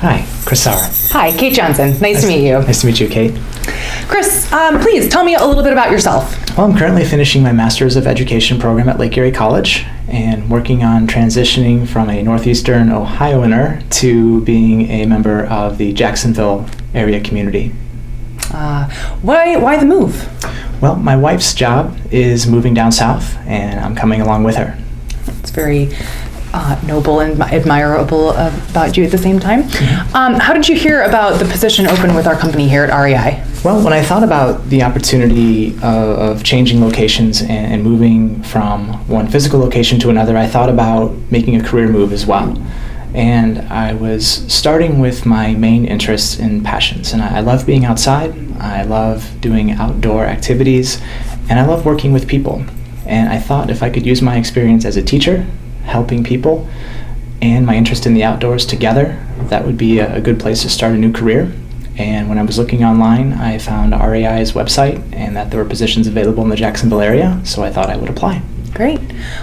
Hi, Chris Sauer. Hi, Kate Johnson. Nice to meet you. Nice to meet you, Kate. Chris, please tell me a little bit about yourself. Well, I'm currently finishing my Master's of Education program at Lake Erie College and working on transitioning from a Northeastern Ohioaner to being a member of the Jacksonville area community. Why the move? Well, my wife's job is moving down south, and I'm coming along with her. It's very noble and admirable about you at the same time. Mm-hmm. How did you hear about the position open with our company here at REI? Well, when I thought about the opportunity of changing locations and moving from one physical location to another, I thought about making a career move as well. And I was starting with my main interests and passions. And I love being outside, I love doing outdoor activities, and I love working with people. And I thought if I could use my experience as a teacher, helping people, and my interest in the outdoors together, that would be a good place to start a new career. And when I was looking online, I found REI's website and that there were positions available in the Jacksonville area, so I thought I would apply. Great.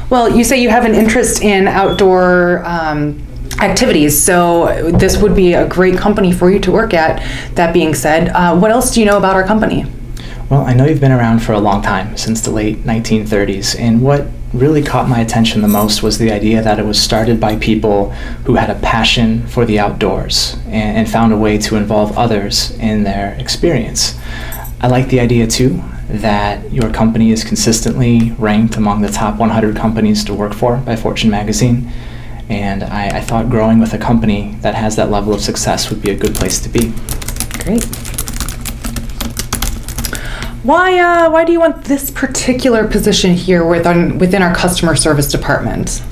Well, you say you have an interest in outdoor activities, so this would be a great company for you to work at. That being said, what else do you know about our company? Well, I know you've been around for a long time, since the late 1930s, and what really caught my attention the most was the idea that it was started by people who had a passion for the outdoors and found a way to involve others in their experience. I like the idea too that your company is consistently ranked among the top 100 companies to work for by Fortune magazine, and I thought growing with a company that has that level of success would be a good place to be. Great. Why do you want this particular position here within our customer service department?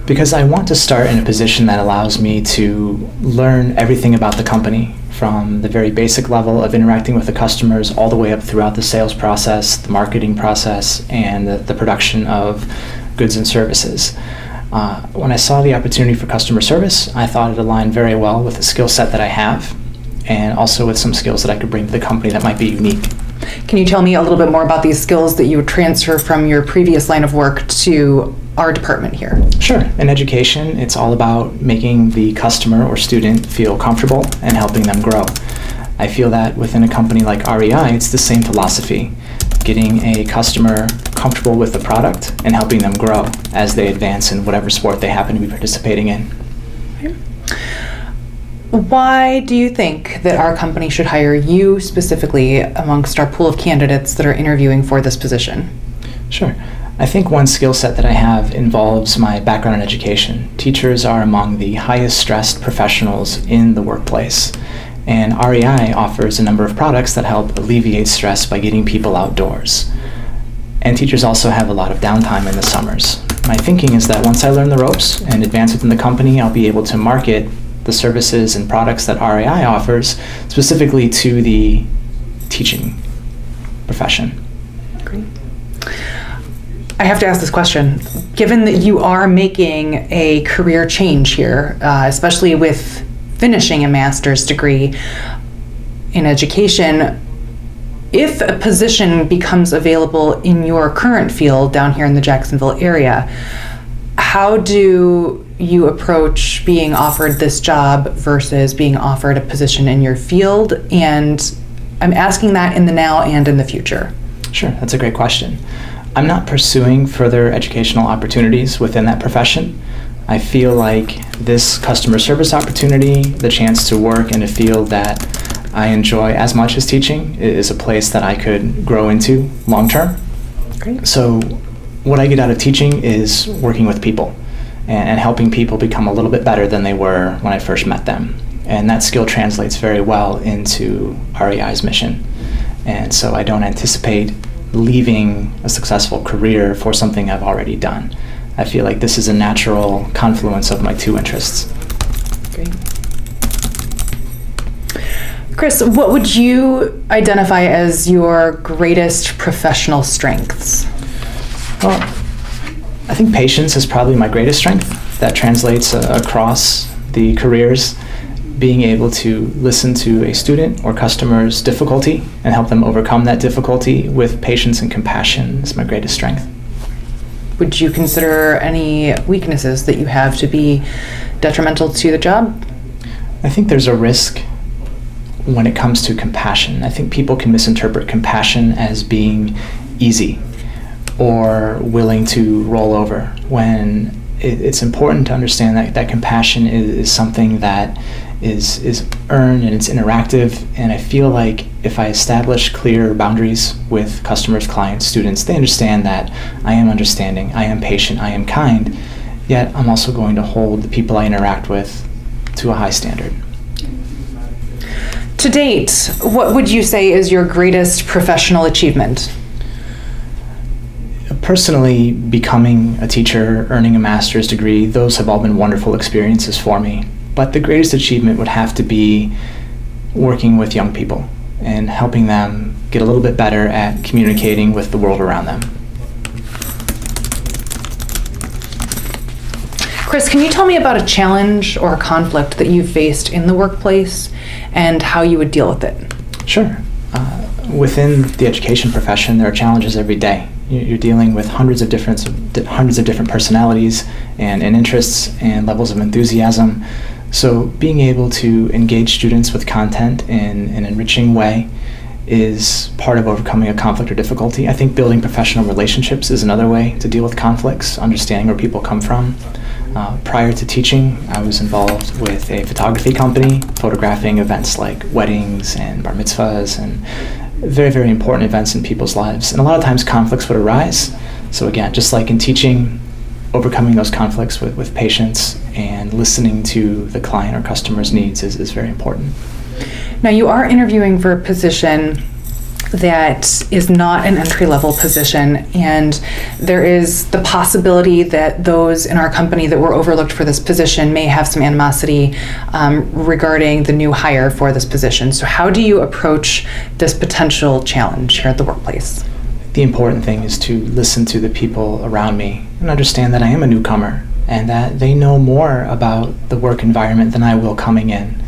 Because I want to start in a position that allows me to learn everything about the company, from the very basic level of interacting with the customers all the way up throughout the sales process, the marketing process, and the production of goods and services. When I saw the opportunity for customer service, I thought it aligned very well with the skill set that I have, and also with some skills that I could bring to the company that might be unique. Can you tell me a little bit more about these skills that you would transfer from your previous line of work to our department here? Sure. In education, it's all about making the customer or student feel comfortable and helping them grow. I feel that within a company like REI, it's the same philosophy, getting a customer comfortable with the product and helping them grow as they advance in whatever sport they happen to be participating in. Why do you think that our company should hire you specifically amongst our pool of candidates that are interviewing for this position? Sure. I think one skill set that I have involves my background in education. Teachers are among the highest stressed professionals in the workplace, and REI offers a number of products that help alleviate stress by getting people outdoors. And teachers also have a lot of downtime in the summers. My thinking is that once I learn the ropes and advance within the company, I'll be able to market the services and products that REI offers specifically to the teaching profession. Great. I have to ask this question. Given that you are making a career change here, especially with finishing a master's degree in education, if a position becomes available in your current field down here in the Jacksonville area, how do you approach being offered this job versus being offered a position in your field? And I'm asking that in the now and in the future. Sure, that's a great question. I'm not pursuing further educational opportunities within that profession. I feel like this customer service opportunity, the chance to work in a field that I enjoy as much as teaching, is a place that I could grow into long term. Great. So what I get out of teaching is working with people and helping people become a little bit better than they were when I first met them. And that skill translates very well into REI's mission. And so I don't anticipate leaving a successful career for something I've already done. I feel like this is a natural confluence of my two interests. Great. Chris, what would you identify as your greatest professional strengths? Well, I think patience is probably my greatest strength. That translates across the careers. Being able to listen to a student or customer's difficulty and help them overcome that difficulty with patience and compassion is my greatest strength. Would you consider any weaknesses that you have to be detrimental to the job? I think there's a risk when it comes to compassion. I think people can misinterpret compassion as being easy or willing to roll over, when it's important to understand that compassion is something that is earned and it's interactive. And I feel like if I establish clear boundaries with customers, clients, students, they understand that I am understanding, I am patient, I am kind, yet I'm also going to hold the people I interact with to a high standard. To date, what would you say is your greatest professional achievement? Personally, becoming a teacher, earning a master's degree, those have all been wonderful experiences for me. But the greatest achievement would have to be working with young people and helping them get a little bit better at communicating with the world around them. Chris, can you tell me about a challenge or a conflict that you've faced in the workplace and how you would deal with it? Sure. Within the education profession, there are challenges every day. You're dealing with hundreds of different personalities and interests and levels of enthusiasm. So being able to engage students with content in an enriching way is part of overcoming a conflict or difficulty. I think building professional relationships is another way to deal with conflicts, understanding where people come from. Prior to teaching, I was involved with a photography company, photographing events like weddings and bar mitzvahs and very, very important events in people's lives. And a lot of times conflicts would arise. So again, just like in teaching, overcoming those conflicts with patience and listening to the client or customer's needs is very important. Now, you are interviewing for a position that is not an entry-level position, and there is the possibility that those in our company that were overlooked for this position may have some animosity regarding the new hire for this position. So how do you approach this potential challenge here at the workplace? The important thing is to listen to the people around me and understand that I am a newcomer and that they know more about the work environment than I will coming in.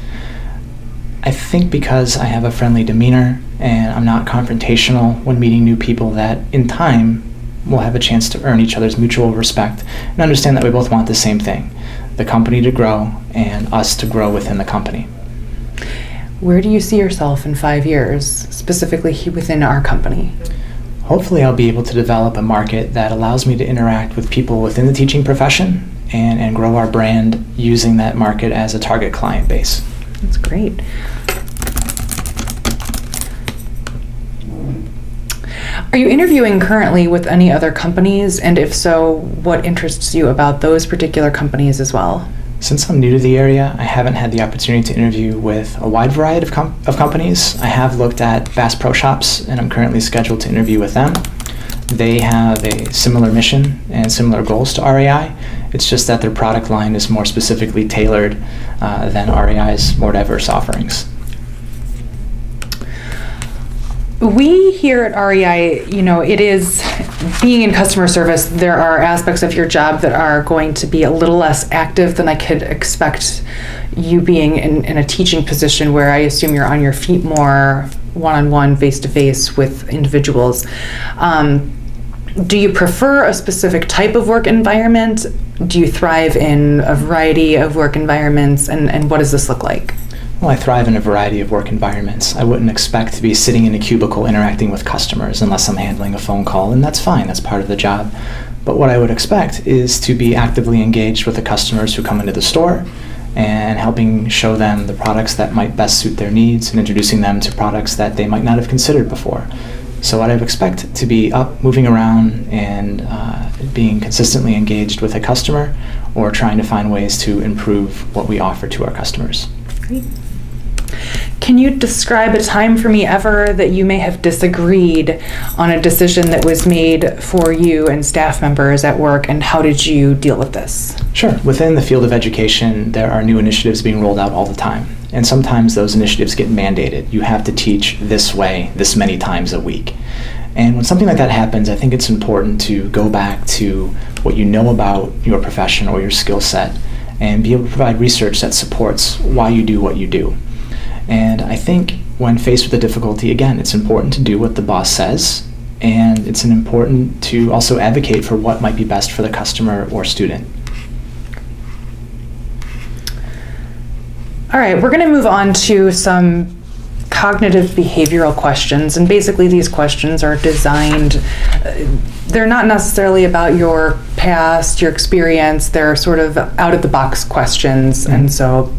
I think because I have a friendly demeanor and I'm not confrontational when meeting new people, that in time we'll have a chance to earn each other's mutual respect and understand that we both want the same thing, the company to grow and us to grow within the company. Where do you see yourself in 5 years, specifically within our company? Hopefully I'll be able to develop a market that allows me to interact with people within the teaching profession and grow our brand using that market as a target client base. That's great. Are you interviewing currently with any other companies? And if so, what interests you about those particular companies as well? Since I'm new to the area, I haven't had the opportunity to interview with a wide variety of companies. I have looked at Bass Pro Shops, and I'm currently scheduled to interview with them. They have a similar mission and similar goals to REI. It's just that their product line is more specifically tailored than REI's more diverse offerings. We here at REI, it is being in customer service, there are aspects of your job that are going to be a little less active than I could expect you being in a teaching position where I assume you're on your feet more one-on-one, face-to-face with individuals. Do you prefer a specific type of work environment? Do you thrive in a variety of work environments? And what does this look like? Well, I thrive in a variety of work environments. I wouldn't expect to be sitting in a cubicle interacting with customers unless I'm handling a phone call, and that's fine, that's part of the job. But what I would expect is to be actively engaged with the customers who come into the store and helping show them the products that might best suit their needs and introducing them to products that they might not have considered before. So what I would expect to be up, moving around, and being consistently engaged with a customer or trying to find ways to improve what we offer to our customers. Great. Can you describe a time for me ever that you may have disagreed on a decision that was made for you and staff members at work, and how did you deal with this? Sure. Within the field of education, there are new initiatives being rolled out all the time. And sometimes those initiatives get mandated. You have to teach this way, this many times a week. And when something like that happens, I think it's important to go back to what you know about your profession or your skill set and be able to provide research that supports why you do what you do. And I think when faced with a difficulty, again, it's important to do what the boss says, and it's important to also advocate for what might be best for the customer or student. All right, we're going to move on to some cognitive behavioral questions, and basically these questions are designed, they're not necessarily about your past, your experience, they're sort of out of the box questions, and so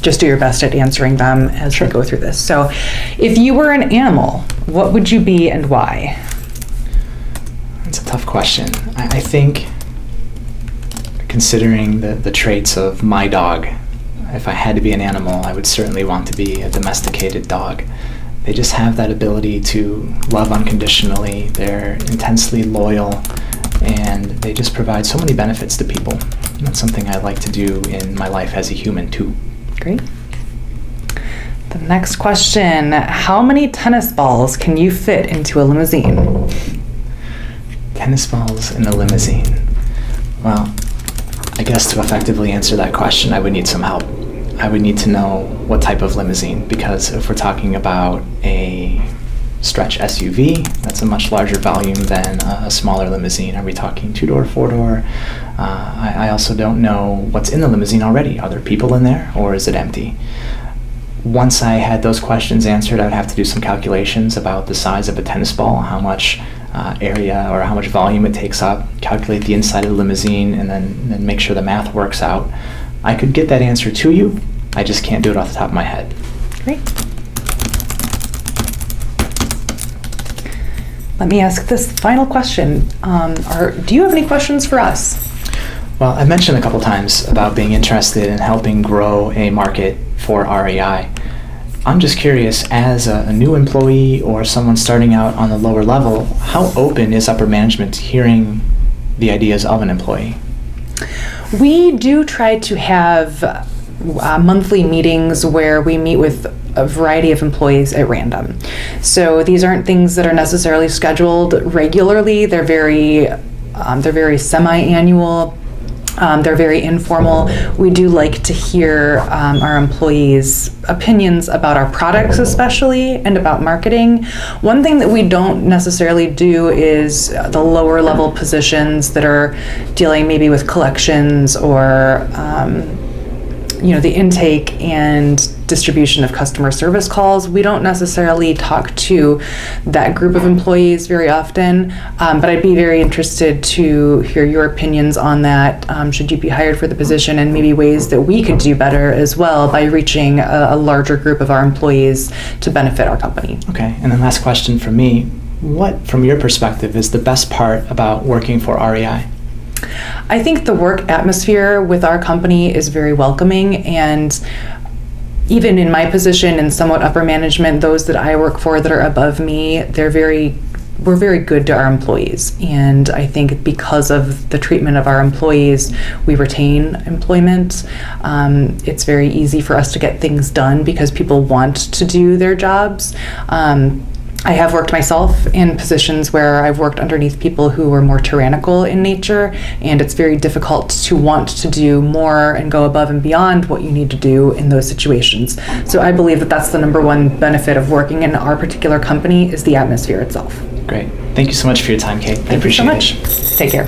just do your best at answering them as we go through this. So if you were an animal, what would you be and why? That's a tough question. I think, considering the traits of my dog, if I had to be an animal, I would certainly want to be a domesticated dog. They just have that ability to love unconditionally. They're intensely loyal, and they just provide so many benefits to people. And that's something I like to do in my life as a human too. Great. The next question, how many tennis balls can you fit into a limousine? Tennis balls in a limousine. Well, I guess to effectively answer that question, I would need some help. I would need to know what type of limousine, because if we're talking about a stretch SUV, that's a much larger volume than a smaller limousine. Are we talking 2-door, 4-door? I also don't know what's in the limousine already. Are there people in there, or is it empty? Once I had those questions answered, I would have to do some calculations about the size of a tennis ball, how much area or how much volume it takes up, calculate the inside of the limousine, and then make sure the math works out. I could get that answer to you, I just can't do it off the top of my head. Great. Let me ask this final question. Do you have any questions for us? Well, I mentioned a couple times about being interested in helping grow a market for REI. I'm just curious, as a new employee or someone starting out on the lower level, how open is upper management to hearing the ideas of an employee? We do try to have monthly meetings where we meet with a variety of employees at random. So these aren't things that are necessarily scheduled regularly. They're very semi-annual. They're very informal. We do like to hear our employees' opinions about our products especially, and about marketing. One thing that we don't necessarily do is the lower level positions that are dealing maybe with collections or the intake and distribution of customer service calls. We don't necessarily talk to that group of employees very often, but I'd be very interested to hear your opinions on that, should you be hired for the position, and maybe ways that we could do better as well by reaching a larger group of our employees to benefit our company. Okay, and then last question from me. What, from your perspective, is the best part about working for REI? I think the work atmosphere with our company is very welcoming, and even in my position and somewhat upper management, those that I work for that are above me, we're very good to our employees. And I think because of the treatment of our employees, we retain employment. It's very easy for us to get things done because people want to do their jobs. I have worked myself in positions where I've worked underneath people who were more tyrannical in nature, and it's very difficult to want to do more and go above and beyond what you need to do in those situations. So I believe that that's the number one benefit of working in our particular company, is the atmosphere itself. Great. Thank you so much for your time, Kate. I appreciate it. Thank you so much. Take care.